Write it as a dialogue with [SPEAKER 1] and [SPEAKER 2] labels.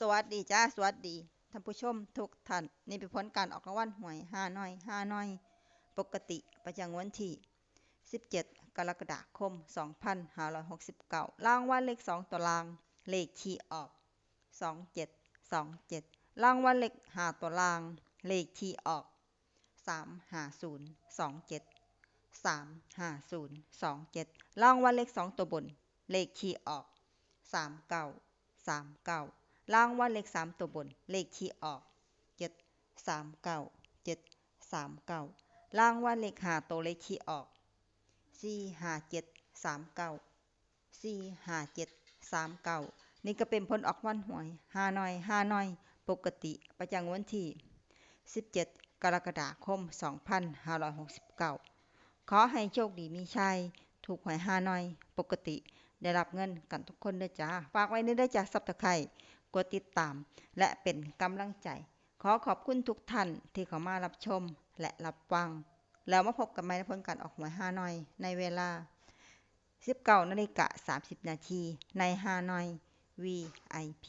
[SPEAKER 1] สวัสดีจ้าสวัสดีท่านผู้ชมทุกท่านนี่เป็นผลการออกรางวัลหวยฮานอยปกติประจำวันที่17กรกฎาคม2569รางวัลเลข2ตัวรางเลขที่ออก2727รางวัลเลข5ตัวรางเลขที่ออก3502735027รางวัลเลข2ตัวบนเลขที่ออก3939รางวัลเลข3ตัวบนเลขที่ออก739รางวัลเลข5ตัวเลขที่ออก45739นี่ก็เป็นผลออกรางวัลหวยฮานอยปกติประจำวันที่17กรกฎาคม2569ขอให้โชคดีมีชัยถูกหวยฮานอยปกติได้รับเงินกันทุกคนด้วยจ้าฝากไว้ด้วยจ้าSubscribeกดติดตามและเป็นกำลังใจขอขอบคุณทุกท่านที่เข้ามารับชมและรับฟังแล้วมาพบกันใหม่ในผลการออกหวยฮานอยในเวลา 19:30 น.ในฮานอย VIP